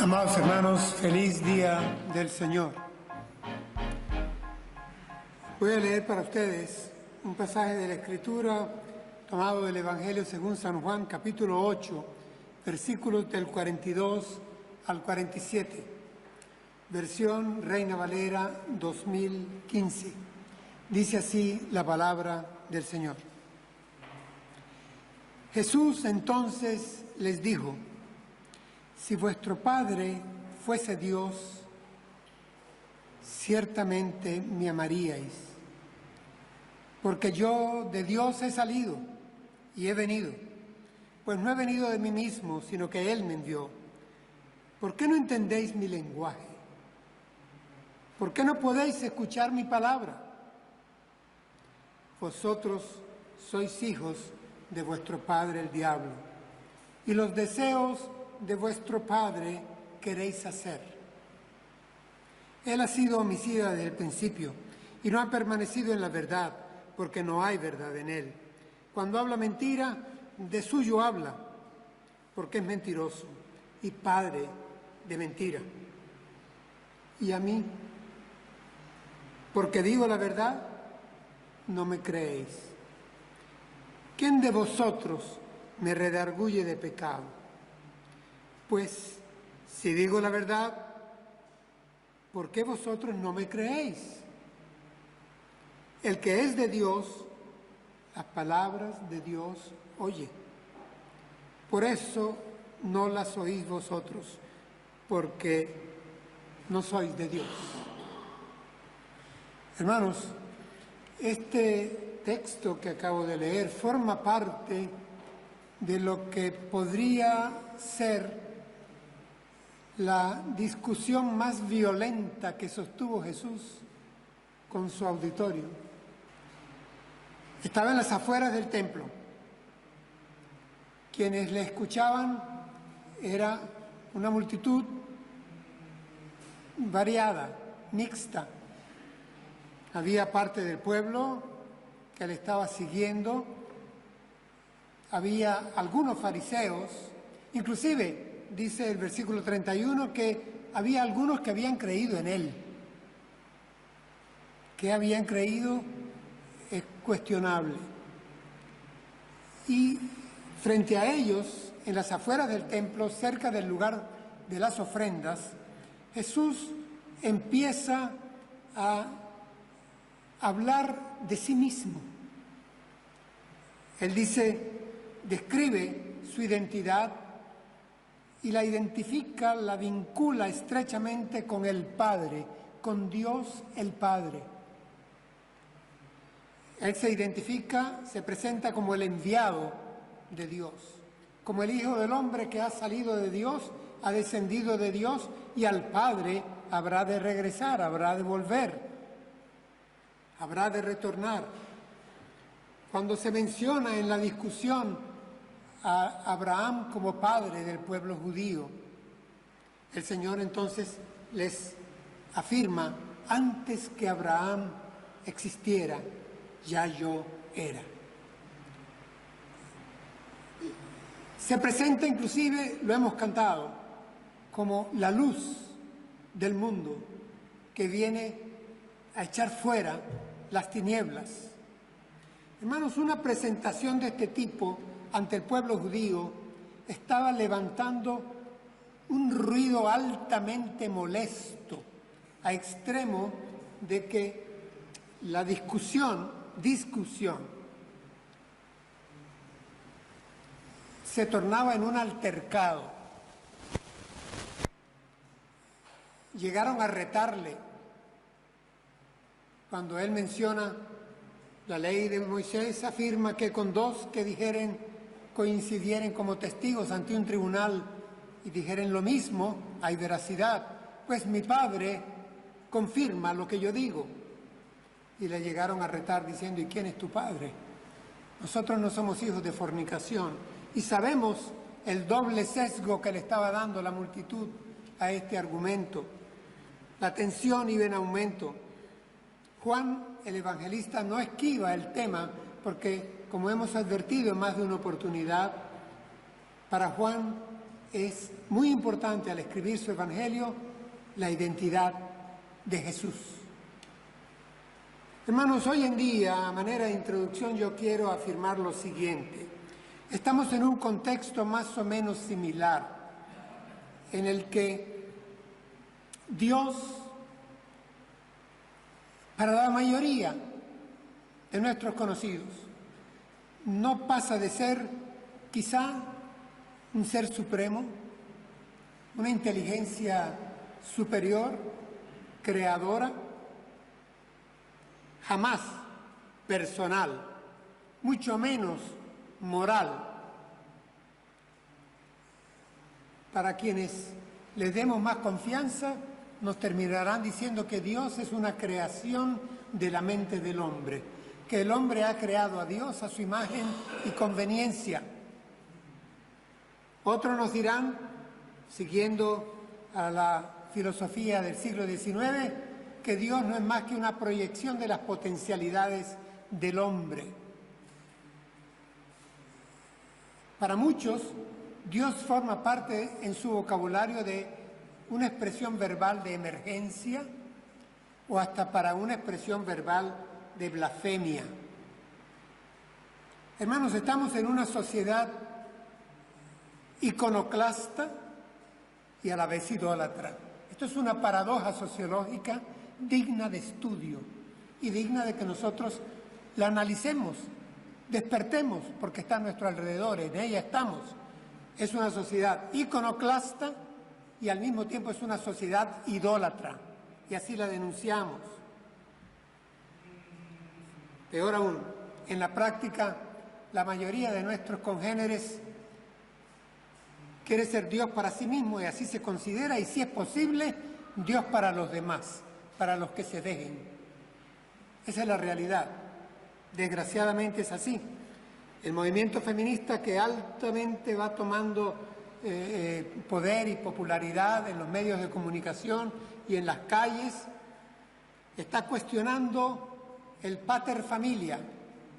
Amados hermanos, feliz día del Señor. Voy a leer para ustedes un pasaje de la Escritura tomado del Evangelio según San Juan, capítulo 8, versículos del 42 al 47, versión Reina Valera 2015. Dice así la palabra del Señor. Jesús entonces les dijo: si vuestro Padre fuese Dios, ciertamente me amaríais, porque yo de Dios he salido y he venido, pues no he venido de mí mismo, sino que Él me envió. ¿Por qué no entendéis mi lenguaje? ¿Por qué no podéis escuchar mi palabra? Vosotros sois hijos de vuestro padre el diablo, y los deseos de vuestro padre queréis hacer. Él ha sido homicida desde el principio y no ha permanecido en la verdad, porque no hay verdad en él. Cuando habla mentira, de suyo habla, porque es mentiroso y padre de mentira. Y a mí, porque digo la verdad, no me creéis. ¿Quién de vosotros me redarguye de pecado? Pues, si digo la verdad, ¿por qué vosotros no me creéis? El que es de Dios, las palabras de Dios oye. Por eso no las oís vosotros, porque no sois de Dios. Hermanos, este texto que acabo de leer forma parte de lo que podría ser la discusión más violenta que sostuvo Jesús con su auditorio. Estaba en las afueras del templo. Quienes le escuchaban era una multitud variada, mixta. Había parte del pueblo que le estaba siguiendo, había algunos fariseos, inclusive dice el versículo 31 que había algunos que habían creído en él. Que habían creído es cuestionable. Y frente a ellos, en las afueras del templo, cerca del lugar de las ofrendas, Jesús empieza a hablar de sí mismo. Él describe su identidad y la identifica, la vincula estrechamente con el Padre, con Dios el Padre. Él se identifica, se presenta como el enviado de Dios, como el Hijo del Hombre que ha salido de Dios, ha descendido de Dios y al Padre habrá de regresar, habrá de volver, habrá de retornar. Cuando se menciona en la discusión a Abraham como padre del pueblo judío, el Señor entonces les afirma: antes que Abraham existiera, ya yo era. Se presenta inclusive, lo hemos cantado, como la luz del mundo que viene a echar fuera las tinieblas. Hermanos, una presentación de este tipo ante el pueblo judío estaba levantando un ruido altamente molesto, a extremo de que la discusión se tornaba en un altercado. Llegaron a retarle cuando él menciona la ley de Moisés, afirma que con dos que coincidieren como testigos ante un tribunal y dijeren lo mismo, hay veracidad. Pues mi Padre confirma lo que yo digo. Y le llegaron a retar diciendo: ¿y quién es tu Padre? Nosotros no somos hijos de fornicación. Y sabemos el doble sesgo que le estaba dando la multitud a este argumento. La tensión iba en aumento. Juan, el evangelista, no esquiva el tema porque, como hemos advertido en más de una oportunidad, para Juan es muy importante al escribir su Evangelio la identidad de Jesús. Hermanos, hoy en día, a manera de introducción, yo quiero afirmar lo siguiente. Estamos en un contexto más o menos similar, en el que Dios, para la mayoría de nuestros conocidos, no pasa de ser quizá un ser supremo, una inteligencia superior, creadora, jamás personal, mucho menos moral. Para quienes les demos más confianza, nos terminarán diciendo que Dios es una creación de la mente del hombre, que el hombre ha creado a Dios a su imagen y conveniencia. Otros nos dirán, siguiendo a la filosofía del siglo XIX, que Dios no es más que una proyección de las potencialidades del hombre. Para muchos, Dios forma parte en su vocabulario de una expresión verbal de emergencia o hasta para una expresión verbal de blasfemia. Hermanos, estamos en una sociedad iconoclasta y a la vez idólatra. Esto es una paradoja sociológica digna de estudio y digna de que nosotros la analicemos, despertemos, porque está a nuestro alrededor, en ella estamos. Es una sociedad iconoclasta y al mismo tiempo es una sociedad idólatra, y así la denunciamos. Peor aún, en la práctica, la mayoría de nuestros congéneres quiere ser Dios para sí mismo y así se considera, y si es posible, Dios para los demás, para los que se dejen. Esa es la realidad. Desgraciadamente es así. El movimiento feminista, que altamente va tomando poder y popularidad en los medios de comunicación y en las calles, está cuestionando el pater familia,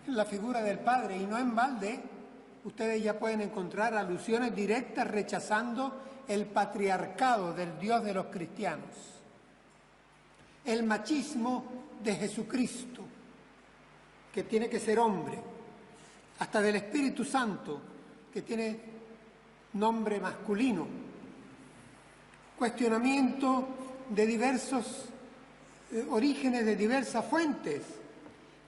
la figura del padre, y no en balde. Ustedes ya pueden encontrar alusiones directas rechazando el patriarcado del Dios de los cristianos, el machismo de Jesucristo, que tiene que ser hombre, hasta del Espíritu Santo, que tiene nombre masculino, cuestionamiento de diversos orígenes, de diversas fuentes.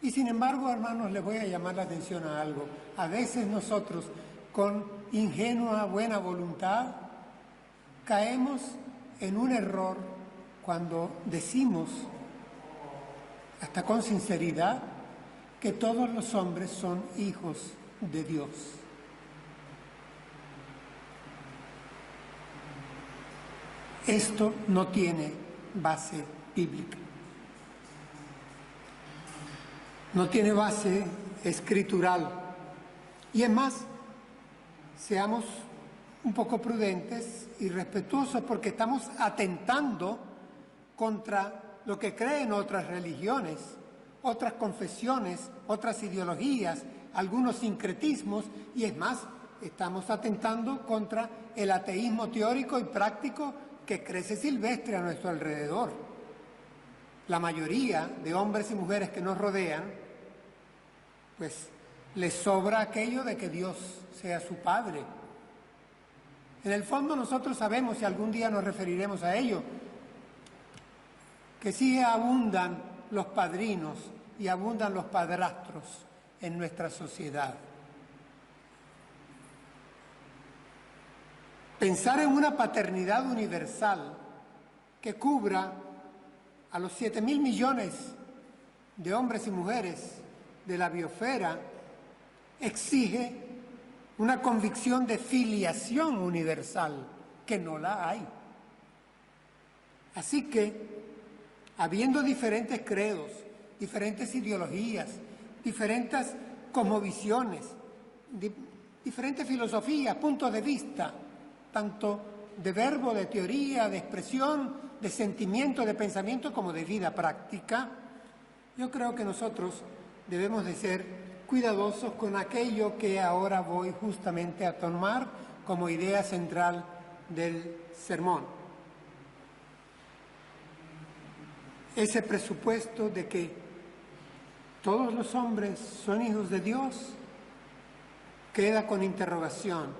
Y sin embargo, hermanos, les voy a llamar la atención a algo. A veces nosotros, con ingenua buena voluntad, caemos en un error cuando decimos, hasta con sinceridad, que todos los hombres son hijos de Dios. Esto no tiene base bíblica. No tiene base escritural. Y es más, seamos un poco prudentes y respetuosos, porque estamos atentando contra lo que creen otras religiones, otras confesiones, otras ideologías, algunos sincretismos, y es más, estamos atentando contra el ateísmo teórico y práctico que crece silvestre a nuestro alrededor. La mayoría de hombres y mujeres que nos rodean, pues les sobra aquello de que Dios sea su Padre. En el fondo nosotros sabemos, y algún día nos referiremos a ello, que sí abundan los padrinos y abundan los padrastros en nuestra sociedad. Pensar en una paternidad universal que cubra a los 7.000 millones de hombres y mujeres de la biosfera exige una convicción de filiación universal, que no la hay. Así que, habiendo diferentes credos, diferentes ideologías, diferentes cosmovisiones, diferentes filosofías, puntos de vista, tanto de verbo, de teoría, de expresión, de sentimiento, de pensamiento, como de vida práctica, yo creo que nosotros debemos de ser cuidadosos con aquello que ahora voy justamente a tomar como idea central del sermón. Ese presupuesto de que todos los hombres son hijos de Dios queda con interrogación.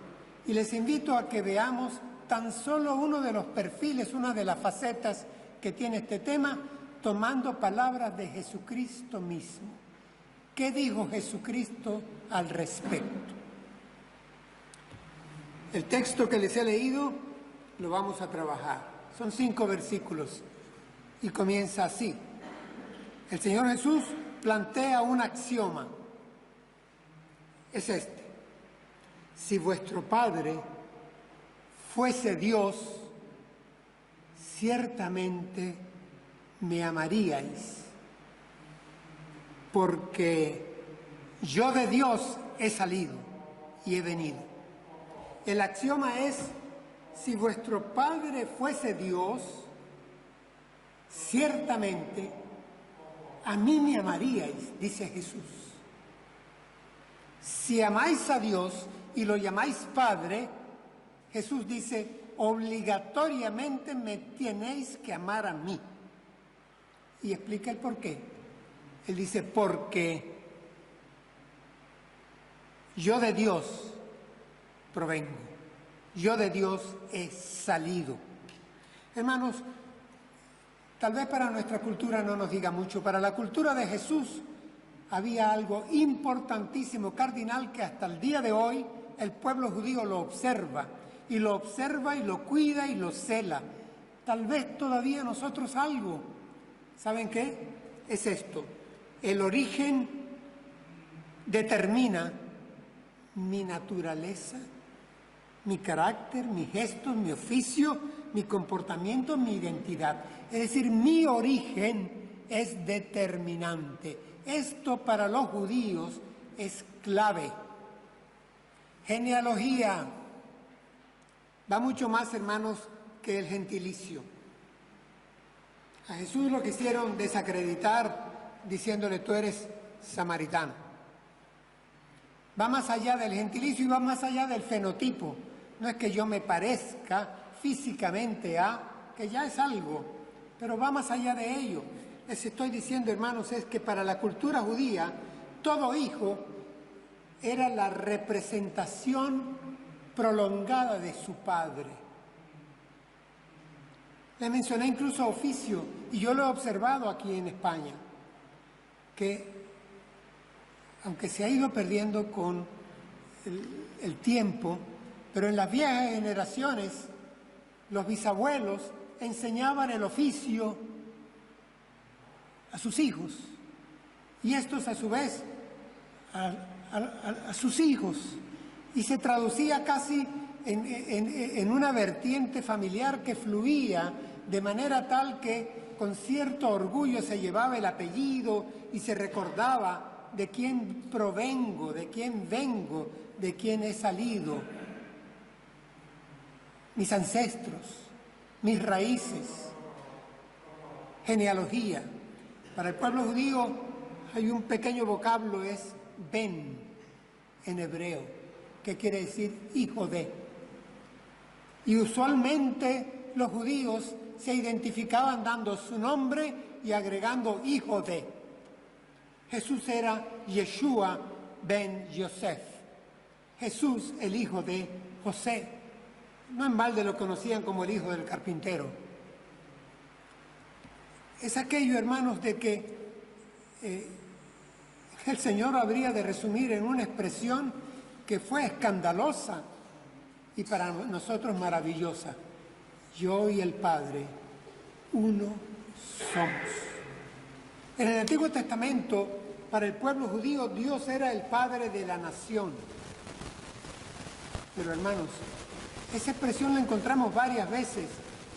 Y les invito a que veamos tan solo uno de los perfiles, una de las facetas que tiene este tema, tomando palabras de Jesucristo mismo. ¿Qué dijo Jesucristo al respecto? El texto que les he leído lo vamos a trabajar. Son 5 versículos y comienza así. El Señor Jesús plantea un axioma. Es este: si vuestro Padre fuese Dios, ciertamente me amaríais, porque yo de Dios he salido y he venido. El axioma es: si vuestro Padre fuese Dios, ciertamente a mí me amaríais, dice Jesús. Si amáis a Dios y lo llamáis Padre, Jesús dice, obligatoriamente me tenéis que amar a mí. Y explica el por qué. Él dice, porque yo de Dios provengo, yo de Dios he salido. Hermanos, tal vez para nuestra cultura no nos diga mucho, para la cultura de Jesús había algo importantísimo, cardinal, que hasta el día de hoy el pueblo judío lo observa y lo cuida y lo cela. Tal vez todavía nosotros algo. ¿Saben qué? Es esto: el origen determina mi naturaleza, mi carácter, mis gestos, mi oficio, mi comportamiento, mi identidad. Es decir, mi origen es determinante. Esto para los judíos es clave. Genealogía va mucho más, hermanos, que el gentilicio. A Jesús lo quisieron desacreditar diciéndole, tú eres samaritano. Va más allá del gentilicio y va más allá del fenotipo. No es que yo me parezca físicamente a, que ya es algo, pero va más allá de ello. Les estoy diciendo, hermanos, es que para la cultura judía, todo hijo era la representación prolongada de su padre. Les mencioné incluso oficio, y yo lo he observado aquí en España, que aunque se ha ido perdiendo con el tiempo, pero en las viejas generaciones, los bisabuelos enseñaban el oficio a sus hijos, y estos a su vez a sus hijos, y se traducía casi en una vertiente familiar que fluía de manera tal que con cierto orgullo se llevaba el apellido y se recordaba de quién provengo, de quién vengo, de quién he salido, mis ancestros, mis raíces, genealogía. Para el pueblo judío hay un pequeño vocablo, es ben, en hebreo, que quiere decir hijo de. Y usualmente los judíos se identificaban dando su nombre y agregando hijo de. Jesús era Yeshua ben Yosef, Jesús el hijo de José. No en balde lo conocían como el hijo del carpintero. Es aquello, hermanos, de que el Señor habría de resumir en una expresión que fue escandalosa y para nosotros maravillosa. Yo y el Padre, uno somos. En el Antiguo Testamento, para el pueblo judío, Dios era el Padre de la nación. Pero, hermanos, esa expresión la encontramos varias veces,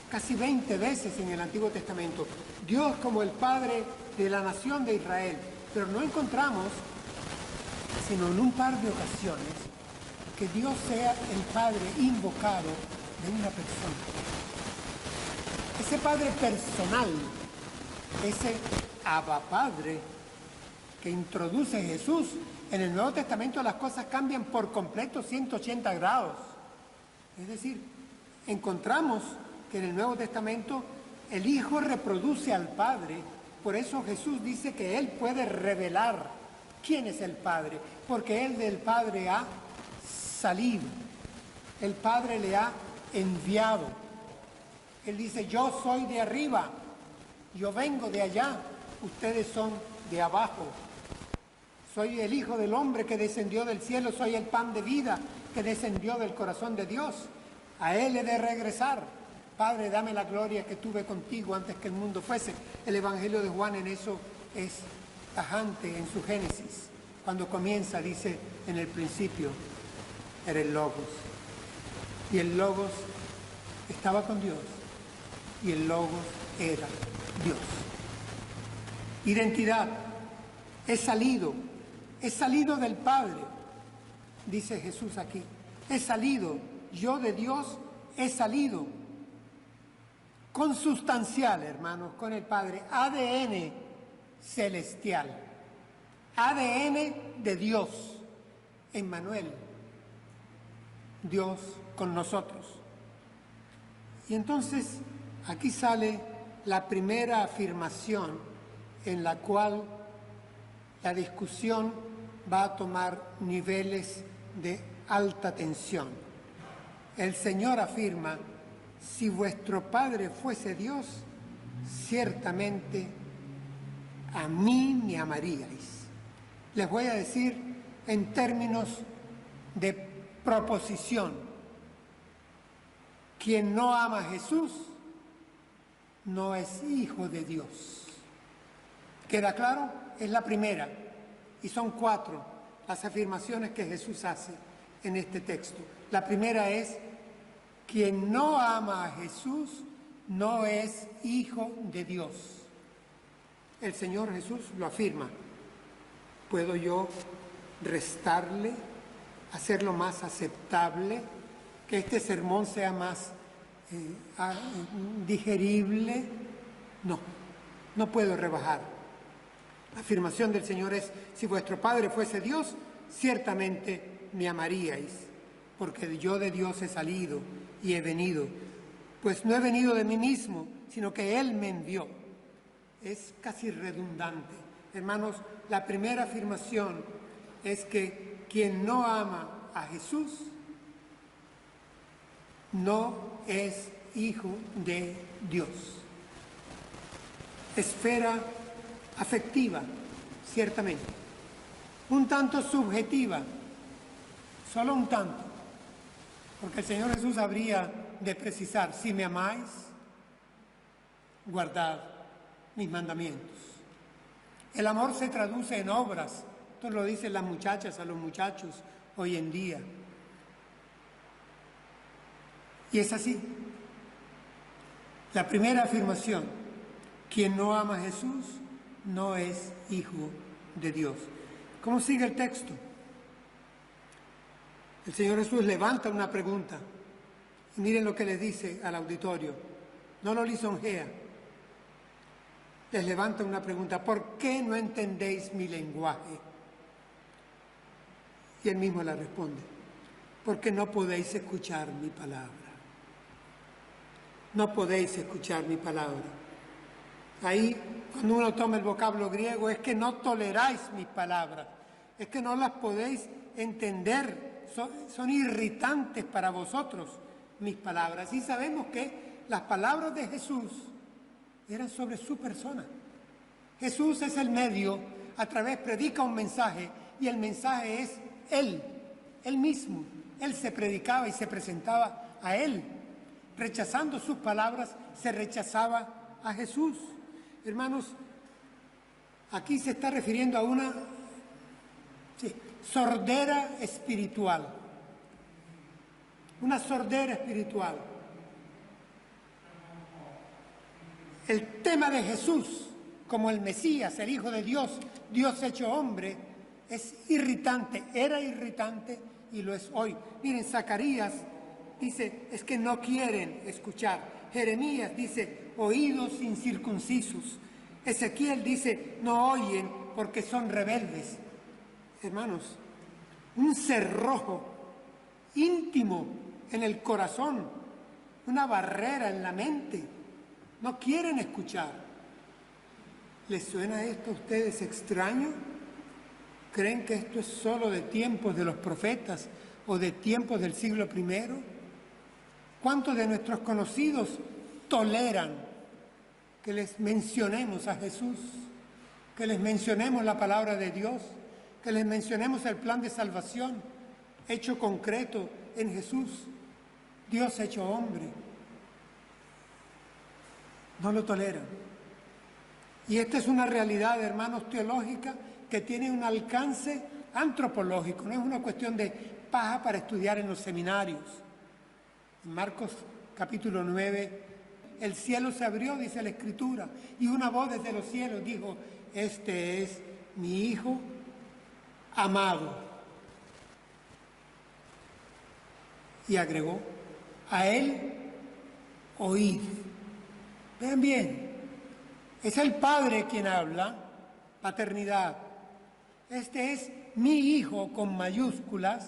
casi 20 veces en el Antiguo Testamento. Dios como el Padre de la nación de Israel. Pero no encontramos, sino en un par de ocasiones, que Dios sea el Padre invocado de una persona. Ese Padre personal, ese Abba Padre que introduce Jesús, en el Nuevo Testamento las cosas cambian por completo 180 grados. Es decir, encontramos que en el Nuevo Testamento el Hijo reproduce al Padre. Por eso Jesús dice que Él puede revelar quién es el Padre, porque Él del Padre ha salido. El Padre le ha enviado. Él dice, yo soy de arriba, yo vengo de allá, ustedes son de abajo. Soy el Hijo del Hombre que descendió del cielo, soy el pan de vida que descendió del corazón de Dios. A Él he de regresar. Padre, dame la gloria que tuve contigo antes que el mundo fuese. El Evangelio de Juan en eso es tajante en su Génesis. Cuando comienza, dice, en el principio era el Logos. Y el Logos estaba con Dios. Y el Logos era Dios. Identidad. He salido del Padre, dice Jesús aquí. He salido, yo de Dios he salido. Consustancial, hermanos, con el Padre. ADN celestial. ADN de Dios. Emmanuel. Dios con nosotros. Y entonces aquí sale la primera afirmación en la cual la discusión va a tomar niveles de alta tensión. El Señor afirma, si vuestro Padre fuese Dios, ciertamente a mí me amaríais. Les voy a decir en términos de proposición, quien no ama a Jesús no es hijo de Dios. ¿Queda claro? Es la primera. Y son 4 las afirmaciones que Jesús hace en este texto. La primera es, quien no ama a Jesús no es hijo de Dios. El Señor Jesús lo afirma. ¿Puedo yo restarle, hacerlo más aceptable, que este sermón sea más digerible? No, no puedo rebajar. La afirmación del Señor es, si vuestro Padre fuese Dios, ciertamente me amaríais, porque yo de Dios he salido y he venido. Pues no he venido de mí mismo, sino que Él me envió. Es casi redundante. Hermanos, la primera afirmación es que quien no ama a Jesús no es hijo de Dios. Esfera afectiva, ciertamente. Un tanto subjetiva, solo un tanto. Porque el Señor Jesús habría de precisar, si me amáis, guardad mis mandamientos. El amor se traduce en obras. Esto lo dicen las muchachas a los muchachos hoy en día. Y es así. La primera afirmación, quien no ama a Jesús no es hijo de Dios. ¿Cómo sigue el texto? El Señor Jesús levanta una pregunta. Y miren lo que les dice al auditorio. No lo lisonjea. Les levanta una pregunta. ¿Por qué no entendéis mi lenguaje? Y él mismo la responde. Porque no podéis escuchar mi palabra. No podéis escuchar mi palabra. Ahí, cuando uno toma el vocablo griego, es que no toleráis mis palabras. Es que no las podéis entender. Son irritantes para vosotros mis palabras. Y sabemos que las palabras de Jesús eran sobre su persona. Jesús es el medio, a través predica un mensaje, y el mensaje es Él mismo. Él se predicaba y se presentaba a Él. Rechazando sus palabras, se rechazaba a Jesús. Hermanos, aquí se está refiriendo a una sordera espiritual. Una sordera espiritual. El tema de Jesús como el Mesías, el Hijo de Dios, Dios hecho hombre, es irritante, era irritante y lo es hoy. Miren, Zacarías dice, es que no quieren escuchar. Jeremías dice, oídos incircuncisos. Ezequiel dice, no oyen porque son rebeldes. Hermanos, un cerrojo íntimo en el corazón, una barrera en la mente. No quieren escuchar. ¿Les suena esto a ustedes extraño? ¿Creen que esto es solo de tiempos de los profetas o de tiempos del siglo I? ¿Cuántos de nuestros conocidos toleran que les mencionemos a Jesús, que les mencionemos la palabra de Dios, que les mencionemos el plan de salvación hecho concreto en Jesús, Dios hecho hombre? No lo toleran. Y esta es una realidad, hermanos, teológica que tiene un alcance antropológico, no es una cuestión de paja para estudiar en los seminarios. En Marcos capítulo 9, el cielo se abrió, dice la Escritura, y una voz desde los cielos dijo: este es mi Hijo amado. Y agregó: a él oíd. Vean bien, es el Padre quien habla, paternidad. Este es mi Hijo con mayúsculas,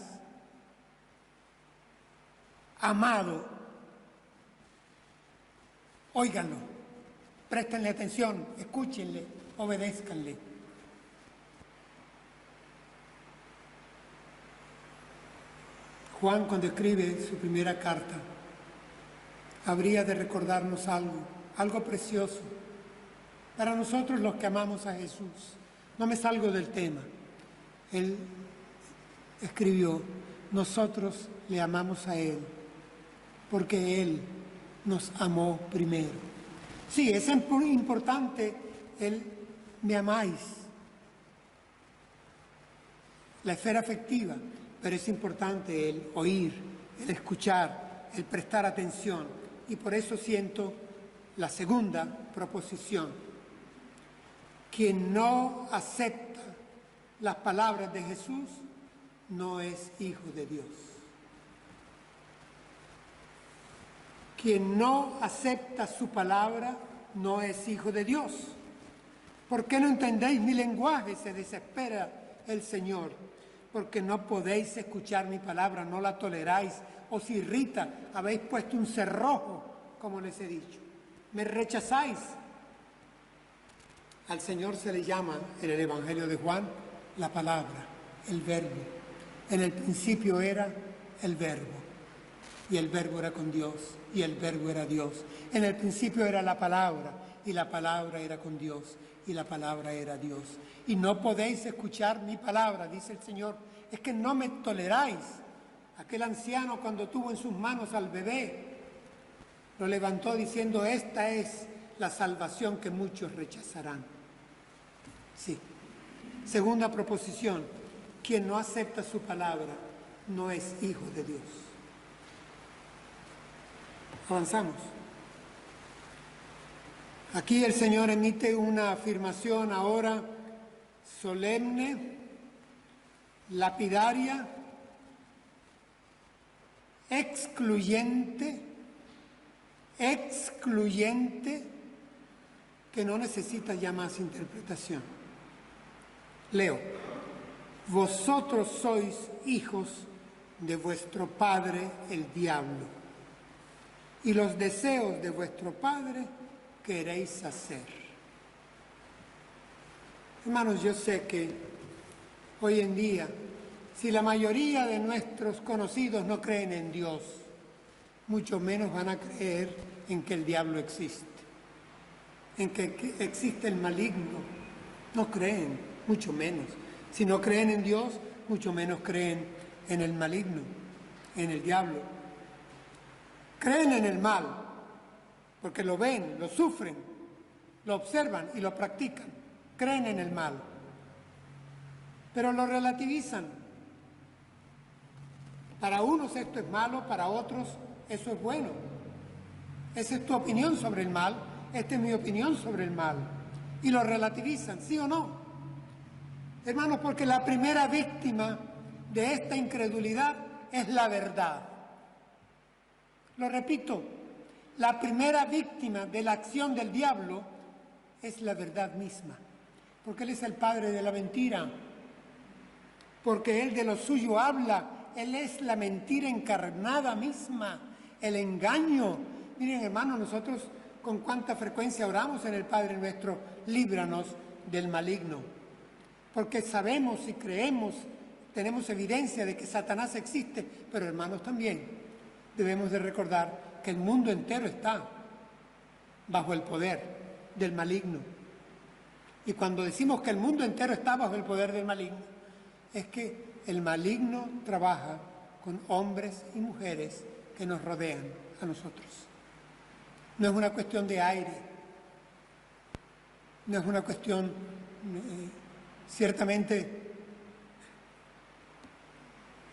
amado. Óiganlo, préstenle atención, escúchenle, obedézcanle. Juan, cuando escribe su primera carta, habría de recordarnos algo precioso para nosotros los que amamos a Jesús. No me salgo del tema. Él escribió: nosotros le amamos a Él porque Él nos amó primero. Sí, es importante el me amáis, la esfera afectiva, pero es importante el oír, el escuchar, el prestar atención. Y por eso siento la segunda proposición: quien no acepta las palabras de Jesús no es hijo de Dios. Quien no acepta su palabra no es hijo de Dios. ¿Por qué no entendéis mi lenguaje?, se desespera el Señor. Porque no podéis escuchar mi palabra, no la toleráis, os irrita, habéis puesto un cerrojo, como les he dicho. Me rechazáis. Al Señor se le llama en el Evangelio de Juan la palabra, el verbo. En el principio era el verbo, y el verbo era con Dios, y el verbo era Dios. En el principio era la palabra, y la palabra era con Dios, y la palabra era Dios. Y no podéis escuchar mi palabra, dice el Señor, es que no me toleráis. Aquel anciano, cuando tuvo en sus manos al bebé, lo levantó diciendo: esta es la salvación que muchos rechazarán. Sí. Segunda proposición: quien no acepta su palabra no es hijo de Dios. Avanzamos. Aquí el Señor emite una afirmación ahora solemne, lapidaria, excluyente, que no necesita ya más interpretación. Leo: vosotros sois hijos de vuestro padre el diablo, y los deseos de vuestro padre queréis hacer. Hermanos, yo sé que hoy en día, si la mayoría de nuestros conocidos no creen en Dios, mucho menos van a creer en que el diablo existe, en que existe el maligno. No creen, mucho menos. Si no creen en Dios, mucho menos creen en el maligno, en el diablo. Creen en el mal, porque lo ven, lo sufren, lo observan y lo practican. Creen en el mal, pero lo relativizan. Para unos esto es malo, para otros eso es bueno. Esa es tu opinión sobre el mal, esta es mi opinión sobre el mal. Y lo relativizan, ¿sí o no? Hermanos, porque la primera víctima de esta incredulidad es la verdad. Lo repito, la primera víctima de la acción del diablo es la verdad misma, porque él es el padre de la mentira, porque él de lo suyo habla Él es la mentira encarnada misma, el engaño. Miren, hermanos, nosotros con cuánta frecuencia oramos en el Padre Nuestro, líbranos del maligno. Porque sabemos y creemos, tenemos evidencia de que Satanás existe, pero hermanos también debemos de recordar que el mundo entero está bajo el poder del maligno. Y cuando decimos que el mundo entero está bajo el poder del maligno, es que el maligno trabaja con hombres y mujeres que nos rodean a nosotros. No es una cuestión de aire, no es una cuestión, ciertamente,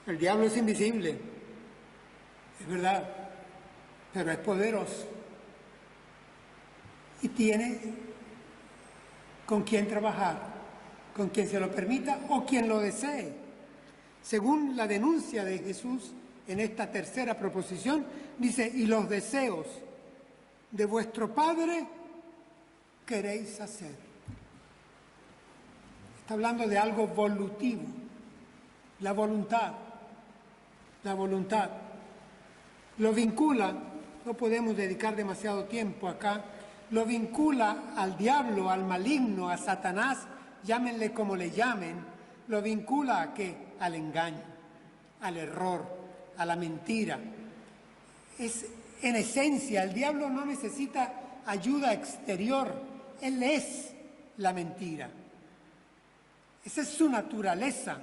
el diablo es invisible, es verdad, pero es poderoso y tiene con quien trabajar, con quien se lo permita o quien lo desee. Según la denuncia de Jesús en esta tercera proposición, dice, y los deseos de vuestro Padre queréis hacer. Está hablando de algo volutivo, la voluntad. La voluntad. Lo vincula, no podemos dedicar demasiado tiempo acá, lo vincula al diablo, al maligno, a Satanás, llámenle como le llamen, lo vincula ¿a qué? Al engaño, al error, a la mentira. Es, en esencia, el diablo no necesita ayuda exterior, él es la mentira. Esa es su naturaleza.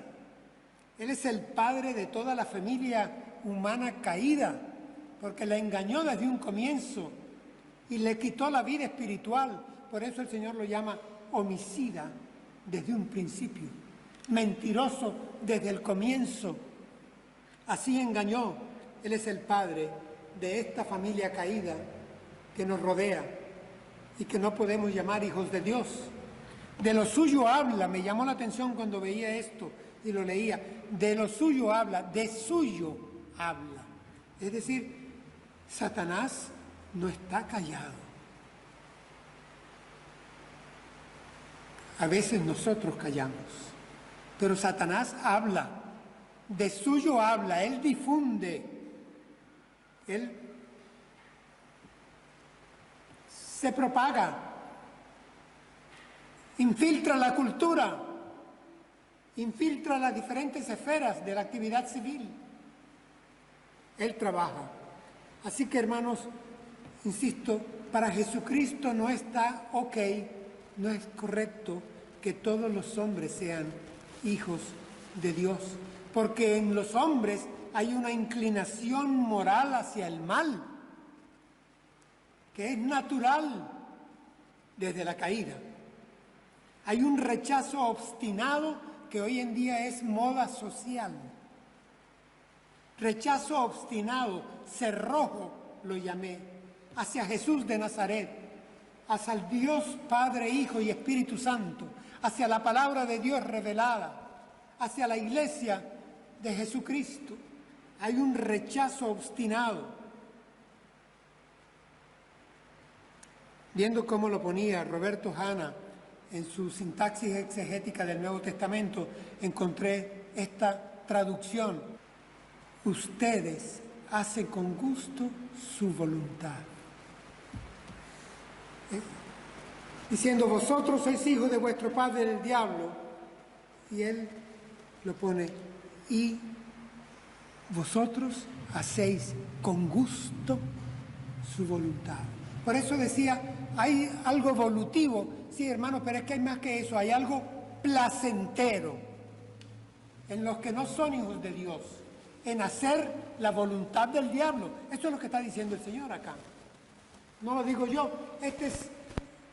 Él es el padre de toda la familia humana caída, porque la engañó desde un comienzo y le quitó la vida espiritual. Por eso el Señor lo llama homicida desde un principio, mentiroso desde el comienzo. Así engañó. Él es el padre de esta familia caída que nos rodea y que no podemos llamar hijos de Dios. De lo suyo habla, me llamó la atención cuando veía esto y lo leía, de lo suyo habla, de suyo habla. Es decir, Satanás no está callado. A veces nosotros callamos, pero Satanás habla, de suyo habla, él difunde, él se propaga, infiltra la cultura, infiltra las diferentes esferas de la actividad civil. Él trabaja. Así que, hermanos, insisto, para Jesucristo no está ok, no es correcto que todos los hombres sean hijos de Dios, porque en los hombres hay una inclinación moral hacia el mal, que es natural desde la caída. Hay un rechazo obstinado que hoy en día es moda social. Rechazo obstinado, cerrojo lo llamé, hacia Jesús de Nazaret, hacia el Dios Padre, Hijo y Espíritu Santo, hacia la palabra de Dios revelada, hacia la iglesia de Jesucristo. Hay un rechazo obstinado. Viendo cómo lo ponía Roberto Hanna en su sintaxis exegética del Nuevo Testamento, encontré esta traducción: ustedes hacen con gusto su voluntad. Diciendo, vosotros sois hijos de vuestro padre el diablo, y él lo pone, y vosotros hacéis con gusto su voluntad. Por eso decía, hay algo volutivo. Sí, hermano, pero es que hay más que eso, hay algo placentero en los que no son hijos de Dios, en hacer la voluntad del diablo. Eso es lo que está diciendo el Señor acá. No lo digo yo, este es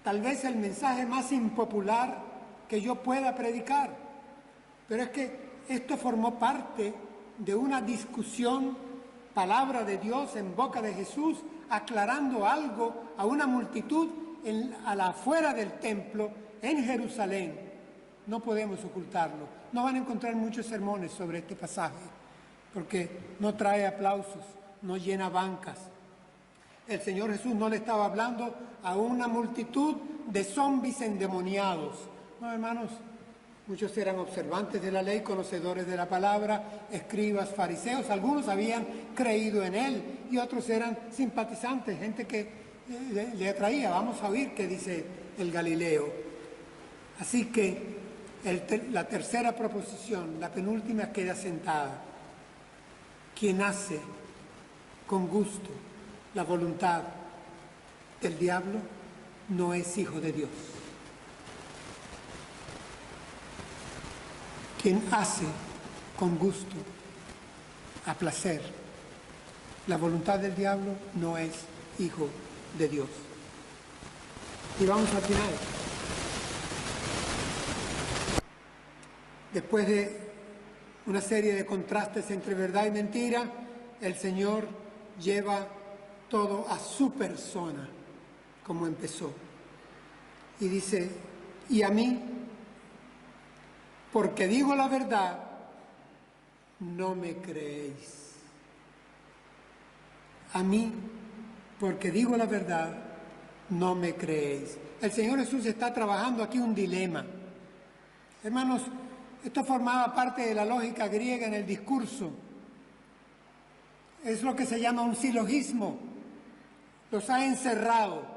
tal vez el mensaje más impopular que yo pueda predicar, pero es que esto formó parte de una discusión, palabra de Dios en boca de Jesús, aclarando algo a una multitud a la afuera del templo en Jerusalén. No podemos ocultarlo. No van a encontrar muchos sermones sobre este pasaje, porque no trae aplausos, no llena bancas. El Señor Jesús no le estaba hablando a una multitud de zombies endemoniados. No, hermanos, Muchos eran observantes de la ley, conocedores de la palabra, escribas, fariseos. Algunos habían creído en él y otros eran simpatizantes, gente que le atraía. Vamos a oír qué dice el Galileo. Así que la tercera proposición, la penúltima, queda sentada. Quien hace con gusto la voluntad del diablo no es hijo de Dios. Quien hace con gusto, a placer, la voluntad del diablo no es hijo de Dios. Y vamos al final. Después de una serie de contrastes entre verdad y mentira, el Señor lleva todo a su persona, como empezó. Y dice, y a mí, porque digo la verdad, no me creéis. A mí, porque digo la verdad, no me creéis. El Señor Jesús está trabajando aquí un dilema. Hermanos, esto formaba parte de la lógica griega en el discurso. Es lo que se llama un silogismo. Los ha encerrado.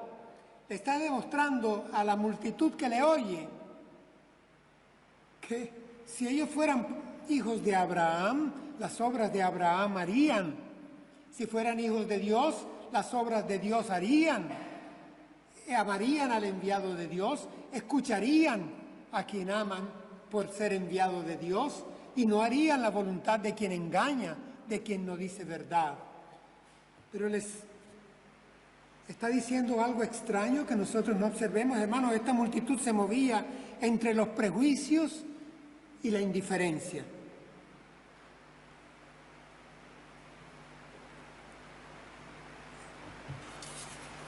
Le está demostrando a la multitud que le oye que si ellos fueran hijos de Abraham, las obras de Abraham harían. Si fueran hijos de Dios, las obras de Dios harían. Amarían al enviado de Dios, escucharían a quien aman por ser enviado de Dios y no harían la voluntad de quien engaña, de quien no dice verdad. Pero les está diciendo algo extraño que nosotros no observemos. Hermanos, esta multitud se movía entre los prejuicios y la indiferencia.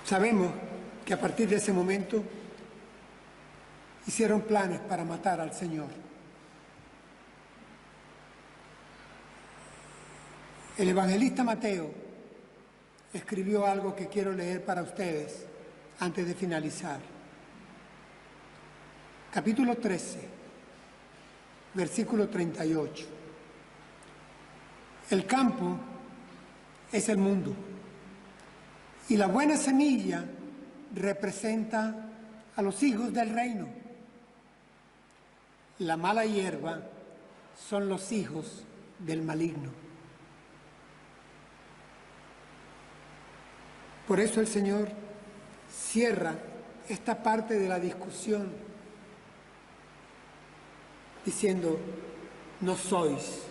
Sabemos que a partir de ese momento hicieron planes para matar al Señor. El evangelista Mateo escribió algo que quiero leer para ustedes antes de finalizar. Capítulo 13, versículo 38. El campo es el mundo y la buena semilla representa a los hijos del reino. La mala hierba son los hijos del maligno. Por eso el Señor cierra esta parte de la discusión diciendo, no sois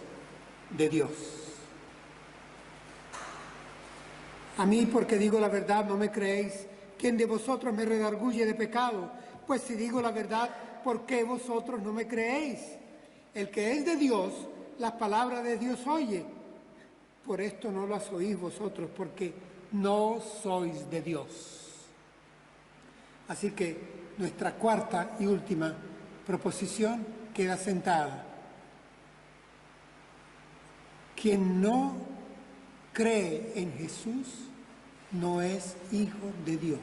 de Dios. A mí, porque digo la verdad, no me creéis. ¿Quién de vosotros me redarguye de pecado? Pues si digo la verdad, ¿por qué vosotros no me creéis? El que es de Dios, las palabras de Dios oye. Por esto no las oís vosotros, porque no sois de Dios. Así que nuestra cuarta y última proposición queda sentada. Quien no cree en Jesús no es hijo de Dios.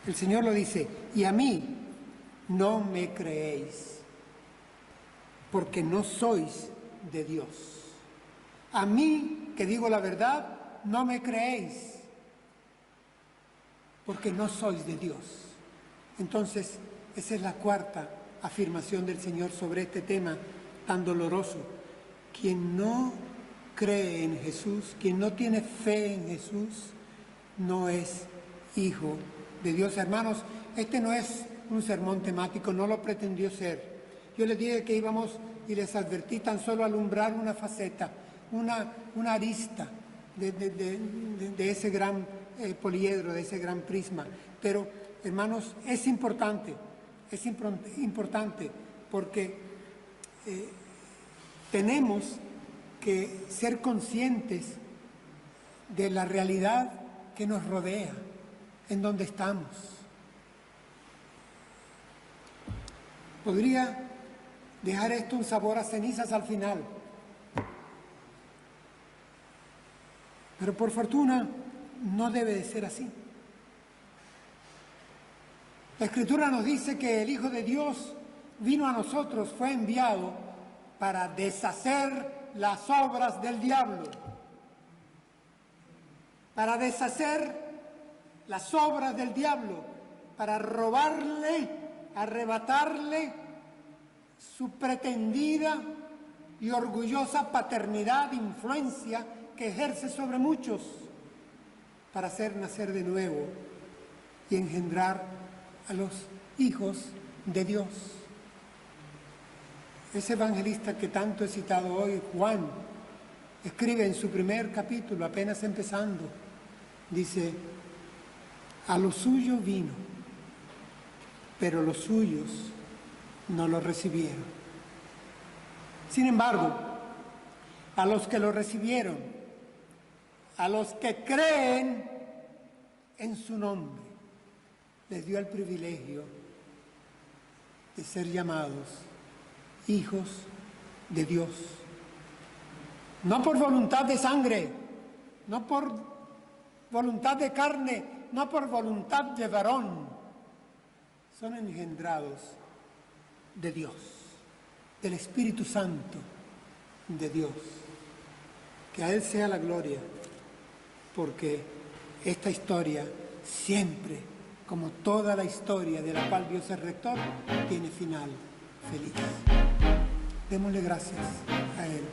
El Señor lo dice, y a mí no me creéis, porque no sois de Dios. A mí, que digo la verdad, no me creéis, porque no sois de Dios. Entonces, esa es la cuarta afirmación del Señor sobre este tema tan doloroso. Quien no cree en Jesús, quien no tiene fe en Jesús, no es hijo de Dios. Hermanos, este no es un sermón temático, no lo pretendió ser. Yo les dije que íbamos y les advertí tan solo alumbrar una faceta, una arista de ese gran poliedro, de ese gran prisma. Pero, hermanos, es importante porque tenemos que ser conscientes de la realidad que nos rodea, en donde estamos. Podría dejar esto un sabor a cenizas al final, pero por fortuna no debe de ser así. La Escritura nos dice que el Hijo de Dios vino a nosotros, fue enviado para deshacer las obras del diablo, para deshacer las obras del diablo, para robarle, arrebatarle su pretendida y orgullosa paternidad, influencia que ejerce sobre muchos, para hacer nacer de nuevo y engendrar a los hijos de Dios. Ese evangelista que tanto he citado hoy, Juan, escribe en su primer capítulo, apenas empezando, dice: a lo suyo vino, pero los suyos no lo recibieron. Sin embargo, a los que lo recibieron, a los que creen en su nombre, les dio el privilegio de ser llamados hijos de Dios. No por voluntad de sangre, no por voluntad de carne, no por voluntad de varón. Son engendrados de Dios, del Espíritu Santo de Dios. Que a Él sea la gloria, porque esta historia siempre, como toda la historia de la cual Dios es rector, tiene final feliz. Démosle gracias a Él.